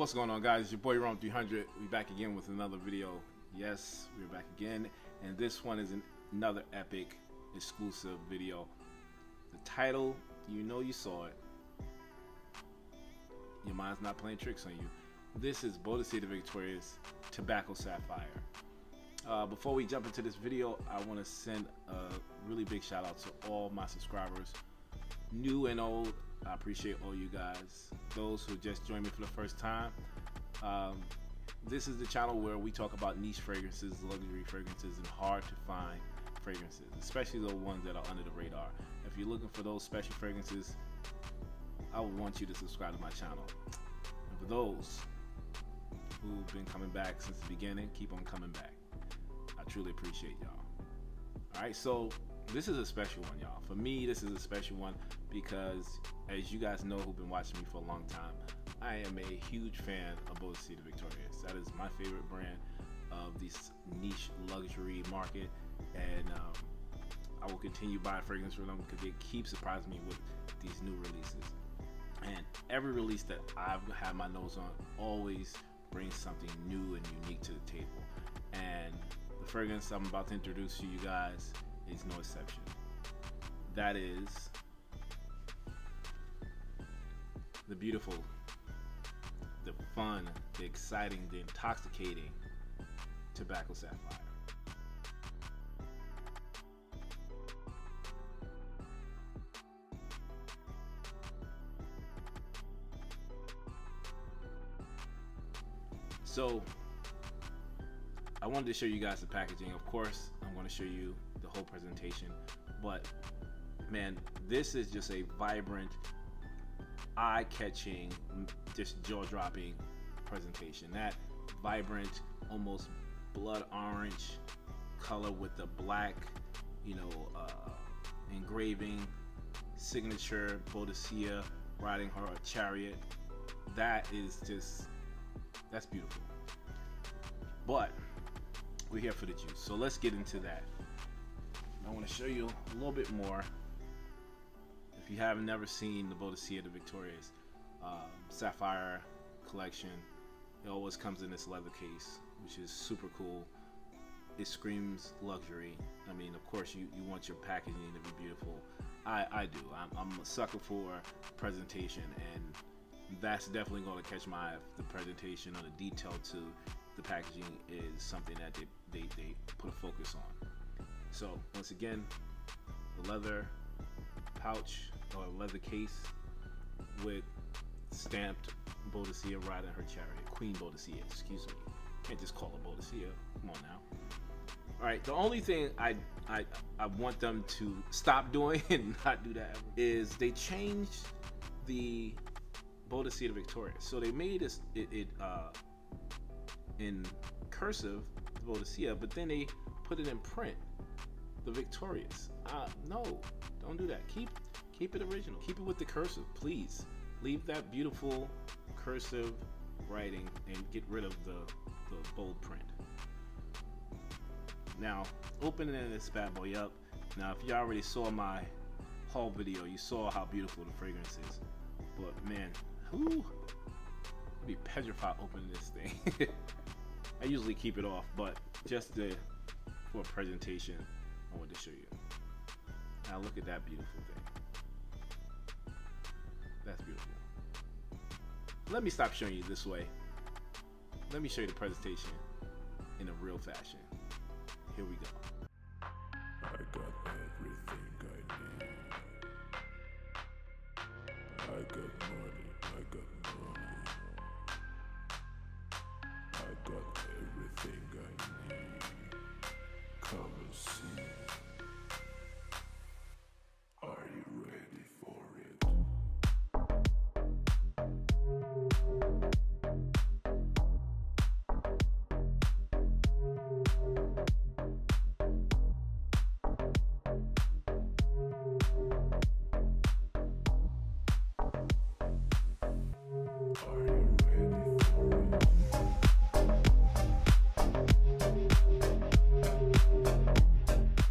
What's going on, guys? It's your boy Rome 300. We back again with another video. Yes, we're back again, and this one is another epic exclusive video. The title, you know you saw it. Your mind's not playing tricks on you. This is Boadicea The Victorius Tobacco Sapphire. Before we jump into this video, I want to send a really big shout out to all my subscribers, new and old. I appreciate all you guys. Those who just joined me for the first time, this is the channel where we talk about niche fragrances, luxury fragrances, and hard to find fragrances, especially the ones that are under the radar. If you're looking for those special fragrances, I would want you to subscribe to my channel. And for those who've been coming back since the beginning, keep on coming back. I truly appreciate y'all. Alright, so this is a special one, y'all. For me, this is a special one because, as you guys know who've been watching me for a long time, I am a huge fan of Boadicea The Victorius. That is my favorite brand of this niche luxury market, and I will continue buying fragrance from them because they keep surprising me with these new releases. And every release that I've had my nose on always brings something new and unique to the table. And the fragrance I'm about to introduce to you guys is no exception. That is the beautiful, the fun, the exciting, the intoxicating Tobacco Sapphire. So I wanted to show you guys the packaging. Of course, I'm going to show you the whole presentation, but man, this is just a vibrant, eye-catching, just jaw-dropping presentation. That vibrant, almost blood orange color with the black, engraving, signature Boadicea riding her chariot. That is just, that's beautiful. But we're here for the juice, so let's get into that. I want to show you a little bit more. If you haven't never seen the Boadicea The Victorius Sapphire collection, it always comes in this leather case, which is super cool. It screams luxury. I mean, of course, you want your packaging to be beautiful. I do. I'm a sucker for presentation, and that's definitely going to catch my eye. The presentation or the detail to the packaging is something that they put a focus on. So once again, the leather pouch or leather case with stamped Boadicea riding her chariot, Queen Boadicea, excuse me. Can't just call her Boadicea. Come on now. All right, the only thing I want them to stop doing and not do that ever is they changed the Boadicea The Victorius. So they made it in cursive, the Boadicea, but then they put it in print, the Victorious. No, don't do that. Keep it original. Keep it with the cursive, please. Leave that beautiful cursive writing and get rid of the bold print. Now, opening this bad boy up. Now, if you already saw my haul video, you saw how beautiful the fragrance is. But man, I'd be petrified opening this thing. I usually keep it off, but just for a presentation, I wanted to show you. Now look at that beautiful thing. That's beautiful. Let me stop showing you this way. Let me show you the presentation in a real fashion. Here we go. I got everything I need. I got money, I got money. I got everything I need. Come and see. Are you ready for it?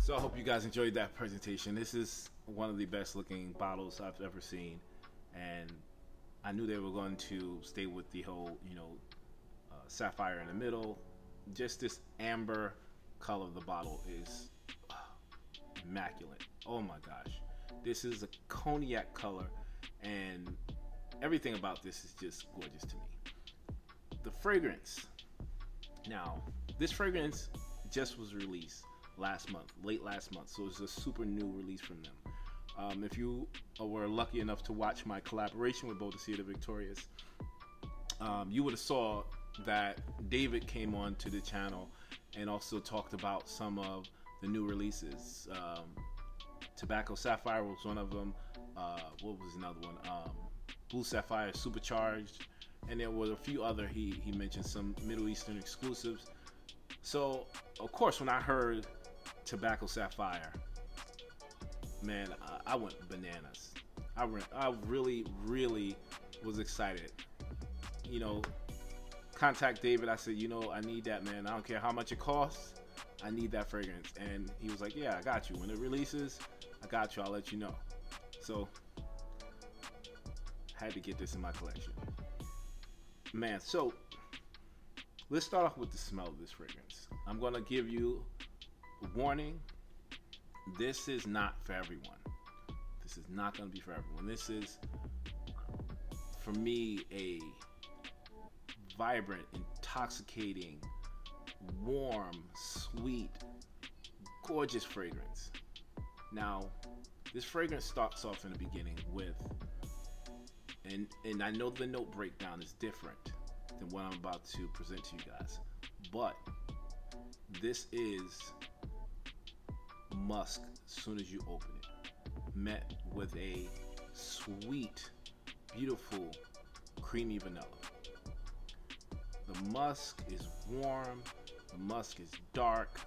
So I hope you guys enjoyed that presentation. This is one of the best looking bottles I've ever seen, and I knew they were going to stay with the whole, sapphire in the middle. Just this amber color of the bottle is immaculate. Oh my gosh. This is a cognac color, and everything about this is just gorgeous to me. The fragrance. Now, this fragrance just was released late last month, so it's a super new release from them. If you were lucky enough to watch my collaboration with Boadicea The Victorius, you would have saw that David came on to the channel and also talked about some of the new releases. Tobacco Sapphire was one of them. What was another one? Blue Sapphire Supercharged, and there were a few other. He mentioned some Middle Eastern exclusives. So of course, when I heard Tobacco Sapphire, man, I went bananas. I really was excited. Contact David. I said, I need that, man. I don't care how much it costs. I need that fragrance. And he was like, yeah, I got you. When it releases, I got you. I'll let you know. So had to get this in my collection, man. So let's start off with the smell of this fragrance. I'm gonna give you a warning. This is not for everyone. This is not gonna be for everyone. This is, for me, a vibrant, intoxicating, warm, sweet, gorgeous fragrance. Now, this fragrance starts off in the beginning with, and I know the note breakdown is different than what I'm about to present to you guys, but this is musk as soon as you open it, met with a sweet, beautiful, creamy vanilla. The musk is warm, the musk is dark,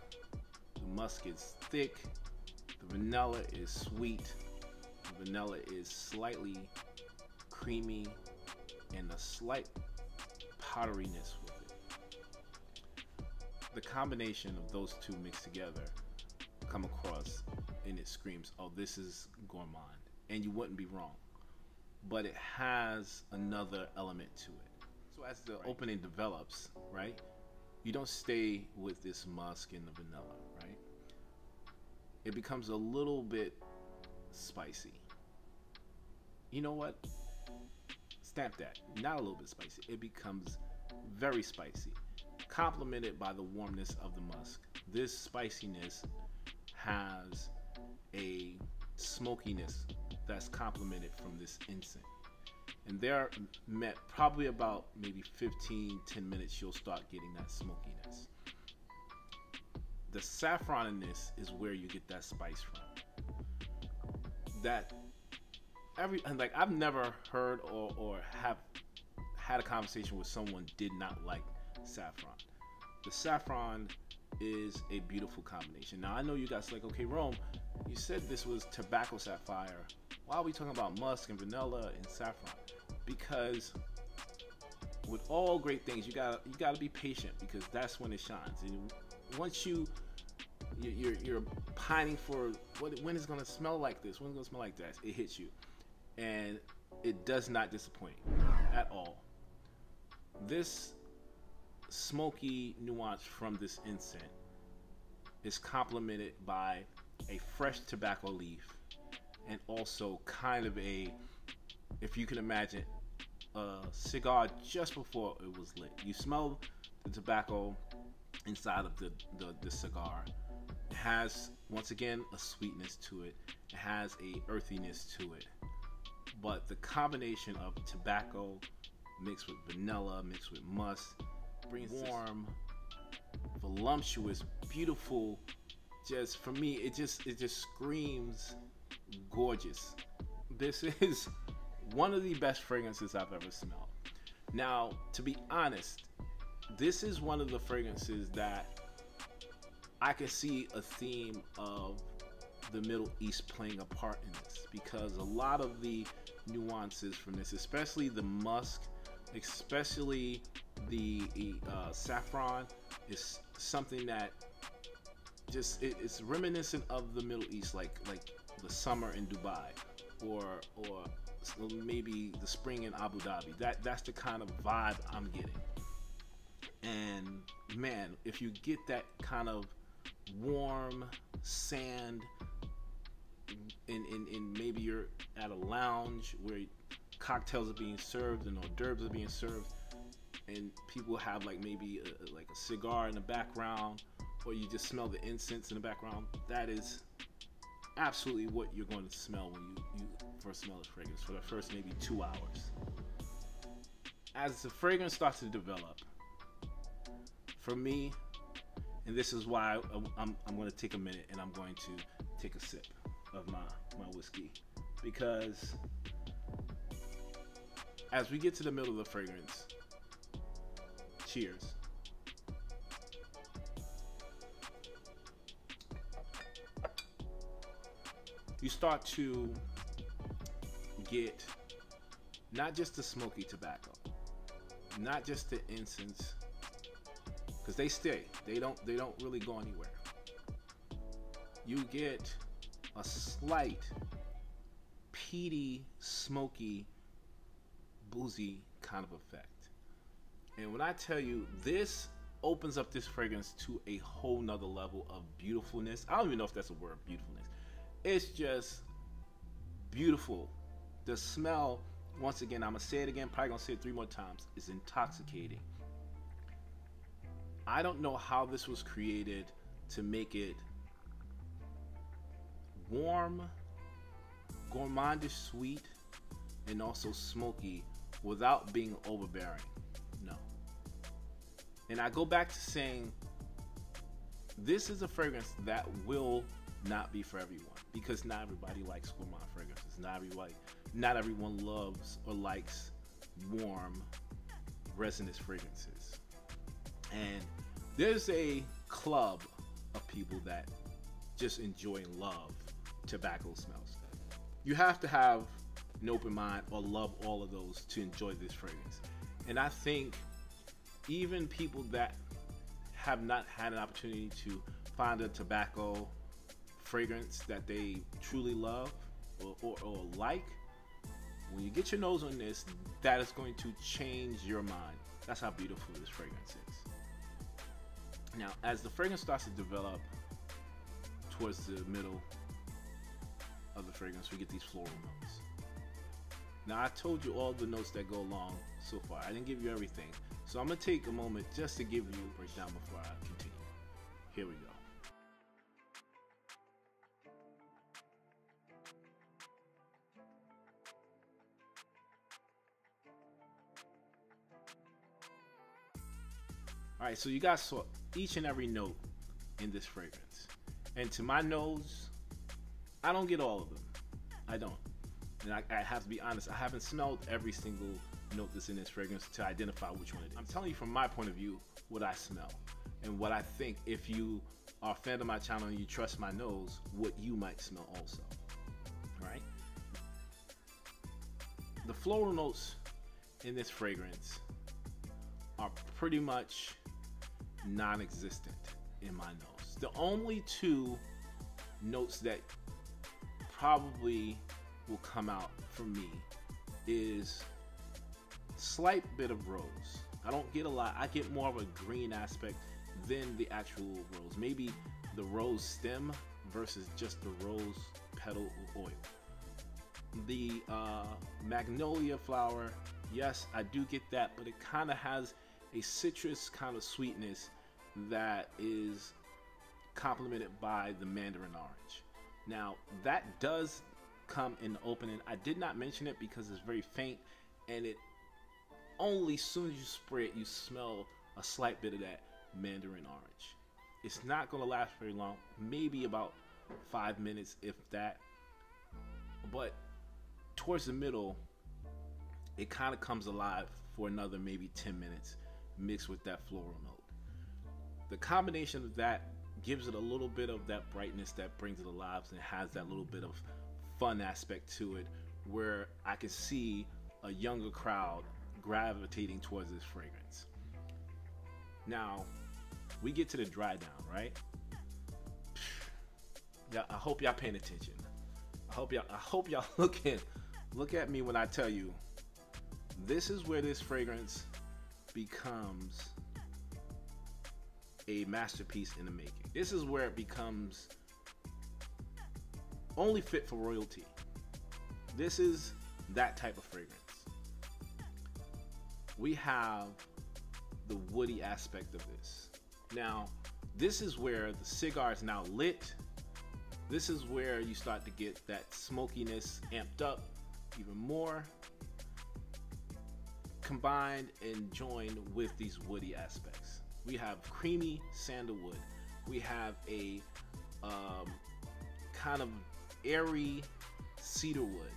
the musk is thick, the vanilla is sweet, the vanilla is slightly creamy, and a slight powderiness with it. The combination of those two mixed together come across, and it screams, oh, this is gourmand, and you wouldn't be wrong. But it has another element to it. So as the opening develops, right, you don't stay with this musk and the vanilla, right? It becomes a little bit spicy. You know what? Stamp that. Not a little bit spicy. It becomes very spicy, complemented by the warmness of the musk. This spiciness has a smokiness that's complemented from this incense. And they're met probably about maybe 10 minutes, you'll start getting that smokiness. The saffron in this is where you get that spice from. I've never heard or have had a conversation with someone did not like saffron. The saffron is a beautiful combination. Now I know you guys are like, okay, Rome, you said this was tobacco sapphire. Why are we talking about musk and vanilla and saffron? Because with all great things, you gotta be patient, because that's when it shines. And once you're pining for when it's gonna smell like this, when it's gonna smell like that, it hits you, and it does not disappoint at all. This smoky nuance from this incense is complemented by a fresh tobacco leaf, and also kind of a, if you can imagine, a cigar just before it was lit. You smell the tobacco inside of the cigar. It has, once again, a sweetness to it. It has a earthiness to it. But the combination of tobacco mixed with vanilla, mixed with musk, brings warm, voluptuous, beautiful, just, for me, it just screams gorgeous. This is one of the best fragrances I've ever smelled. Now, to be honest, this is one of the fragrances that I can see a theme of the Middle East playing a part in this, because a lot of the nuances from this, especially the musk, especially the saffron, is something that just it's reminiscent of the Middle East, like the summer in Dubai, or maybe the spring in Abu Dhabi. That's the kind of vibe I'm getting. And man, if you get that kind of warm sand in maybe you're at a lounge where cocktails are being served and hors d'oeuvres are being served, and people have like maybe like a cigar in the background, or you just smell the incense in the background, that is absolutely what you're going to smell when you first smell the fragrance for the first maybe 2 hours. As the fragrance starts to develop, for me, and this is why I'm going to take a minute and I'm going to take a sip of my whiskey, because as we get to the middle of the fragrance, cheers. You start to get not just the smoky tobacco, not just the incense, because they stay. They don't really go anywhere. You get a slight peaty, smoky, boozy kind of effect. And when I tell you, this opens up this fragrance to a whole nother level of beautifulness. I don't even know if that's a word, beautifulness. It's just beautiful. The smell, once again, I'm gonna say it again, probably gonna say it 3 more times, is intoxicating. I don't know how this was created to make it warm, gourmandish sweet, and also smoky without being overbearing. No. And I go back to saying this is a fragrance that will not be for everyone, because not everybody likes gourmand fragrances. Not everyone loves or likes warm, resinous fragrances. And there's a club of people that just enjoy and love tobacco smells. You have to have an open mind or love all of those to enjoy this fragrance. And I think even people that have not had an opportunity to find a tobacco fragrance that they truly love or like, when you get your nose on this, that is going to change your mind. That's how beautiful this fragrance is. Now, as the fragrance starts to develop towards the middle of the fragrance, we get these floral notes. Now, I told you all the notes that go along so far. I didn't give you everything. So I'm going to take a moment just to give you a breakdown before I continue. Here we go. Alright, so you guys saw each and every note in this fragrance. And to my nose, I don't get all of them. I don't. And I have to be honest, I haven't smelled every single note that's in this fragrance to identify which one it is. I'm telling you from my point of view what I smell and what I think, if you are a fan of my channel and you trust my nose, what you might smell also. Right? The floral notes in this fragrance are pretty much non-existent in my nose. The only 2 notes that probably will come out for me is slight bit of rose. I don't get a lot. I get more of a green aspect than the actual rose. Maybe the rose stem versus just the rose petal oil. The magnolia flower, yes, I do get that, but it kind of has a citrus kind of sweetness that is complemented by the mandarin orange. Now, that does come in the opening. I did not mention it because it's very faint, and it only, as soon as you spray it, you smell a slight bit of that mandarin orange. It's not going to last very long, maybe about 5 minutes, if that. But towards the middle, it kind of comes alive for another maybe 10 minutes, mixed with that floral note. The combination of that gives it a little bit of that brightness that brings it alive, and has that little bit of fun aspect to it, where I can see a younger crowd gravitating towards this fragrance. Now, we get to the dry down, right? Yeah, I hope y'all paying attention. I hope y'all looking Look at me when I tell you, this is where this fragrance becomes a masterpiece in the making. This is where it becomes only fit for royalty. This is that type of fragrance. We have the woody aspect of this. Now, this is where the cigar is now lit. This is where you start to get that smokiness amped up even more, combined and joined with these woody aspects. We have creamy sandalwood. We have a kind of airy cedarwood.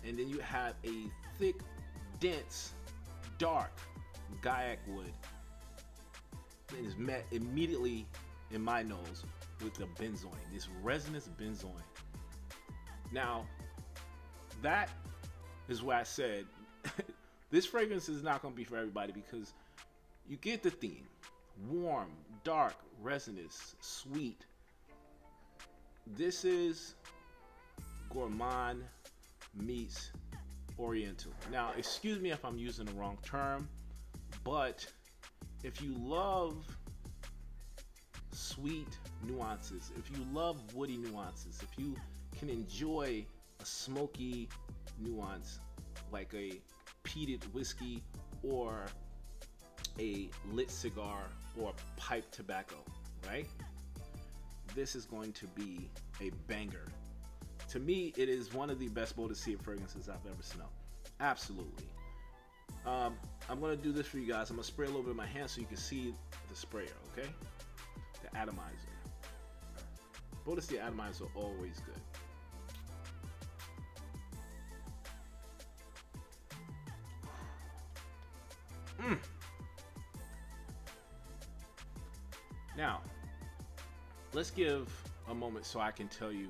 And then you have a thick, dense, dark Gaiac wood. It is met immediately in my nose with the benzoin, this resinous benzoin. Now, that is why I said this fragrance is not going to be for everybody, because you get the theme. Warm, dark, resinous, sweet. This is gourmand meets oriental. Now, excuse me if I'm using the wrong term, but if you love sweet nuances, if you love woody nuances, if you can enjoy a smoky nuance like a peated whiskey or a lit cigar or pipe tobacco, right? This is going to be a banger. To me, it is one of the best Boadicea fragrances I've ever smelled. Absolutely. I'm going to do this for you guys. I'm going to spray a little bit in my hand so you can see the sprayer, okay? The atomizer. Boadicea atomizer are always good. Now, let's give a moment so I can tell you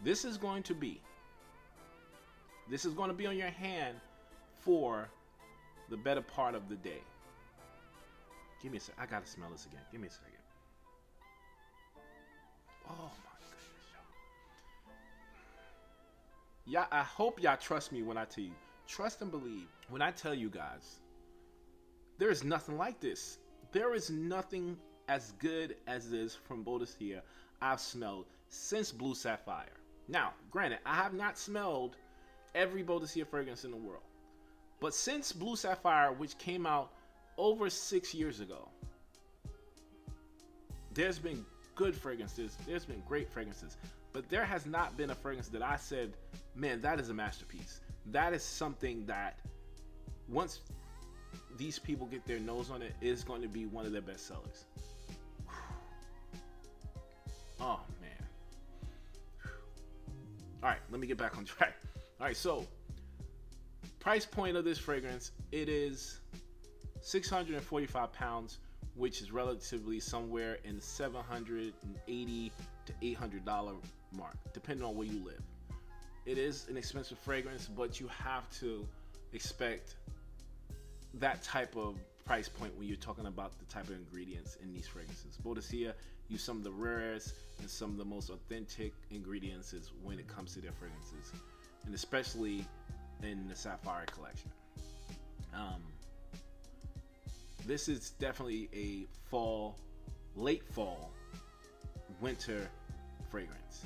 this is going to be on your hand for the better part of the day. Give me a second. I gotta smell this again. Give me a second. Oh my goodness, y'all. Yeah, I hope y'all trust me when I tell you. Trust and believe when I tell you guys, there is nothing like this. There is nothing as good as this from Boadicea I've smelled since Blue Sapphire. Now, granted, I have not smelled every Boadicea fragrance in the world. But since Blue Sapphire, which came out over 6 years ago, there's been good fragrances, there's been great fragrances, but there has not been a fragrance that I said, man, that is a masterpiece. That is something that once these people get their nose on it, is going to be one of their best sellers. Oh, man. All right, let me get back on track. All right, so price point of this fragrance, it is 645 pounds, which is relatively somewhere in the $780 to $800 mark, depending on where you live. It is an expensive fragrance, but you have to expect that type of price point when you're talking about the type of ingredients in these fragrances. Boadicea use some of the rarest and some of the most authentic ingredients when it comes to their fragrances, and especially in the Sapphire collection. This is definitely a fall, late fall, winter fragrance.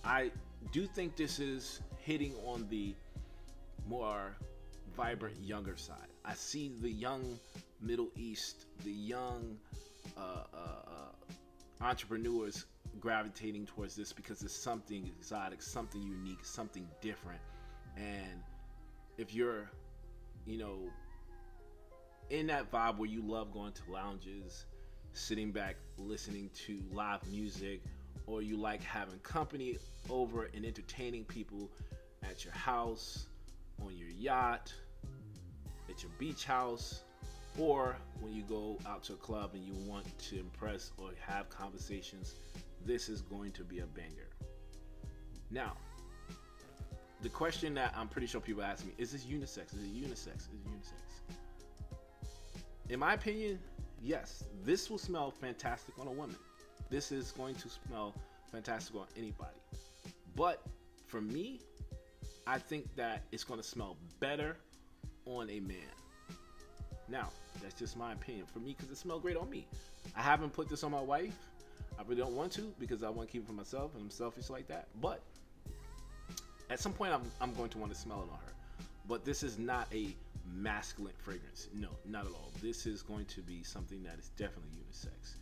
I do think this is hitting on the more vibrant, younger side. I see the young Middle East, the young entrepreneurs gravitating towards this because it's something exotic, something unique, something different. And if you're, in that vibe where you love going to lounges, sitting back, listening to live music, or you like having company over and entertaining people at your house, on your yacht, at your beach house, or when you go out to a club and you want to impress or have conversations, this is going to be a banger. Now, the question that I'm pretty sure people ask me, is this unisex? Is it unisex? Is it unisex? In my opinion, yes. This will smell fantastic on a woman. This is going to smell fantastic on anybody. But for me, I think that it's going to smell better on a man. Now, that's just my opinion for me because it smells great on me. I haven't put this on my wife. I really don't want to because I want to keep it for myself and I'm selfish like that. But at some point, I'm going to want to smell it on her. But this is not a masculine fragrance. No, not at all. This is going to be something that is definitely unisex.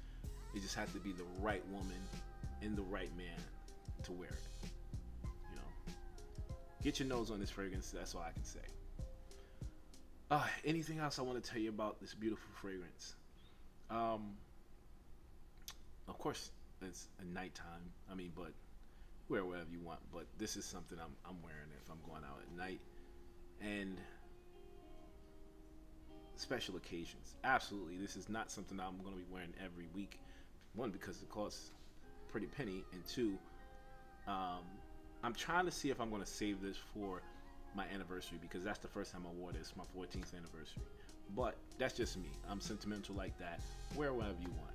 It just has to be the right woman and the right man to wear it. You know, get your nose on this fragrance. That's all I can say. Anything else I want to tell you about this beautiful fragrance? Of course, it's a nighttime. I mean, but wear whatever you want. But this is something I'm wearing if I'm going out at night. And special occasions. Absolutely, this is not something I'm going to be wearing every week. One, because it costs a pretty penny, and two, I'm trying to see if I'm going to save this for my anniversary because that's the first time I wore this, my 14th anniversary. But that's just me. I'm sentimental like that. Wear whatever you want.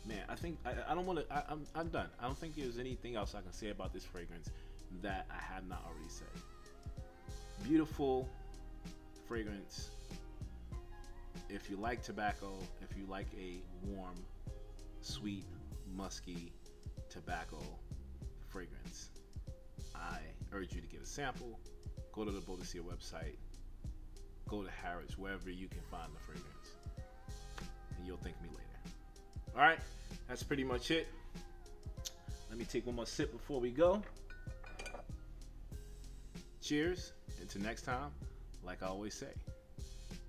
Man, I think I don't want to. I'm done. I don't think there's anything else I can say about this fragrance that I have not already said. Beautiful fragrance. If you like tobacco, if you like a warm, sweet, musky tobacco fragrance, I urge you to get a sample. Go to the Boadicea website. Go to Harrods, wherever you can find the fragrance, and you'll thank me later. All right, that's pretty much it. Let me take one more sip before we go. Cheers. Until next time, like I always say,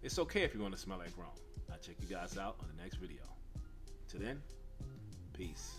it's okay if you're going to smell like Rome. I'll check you guys out on the next video. Till then, peace.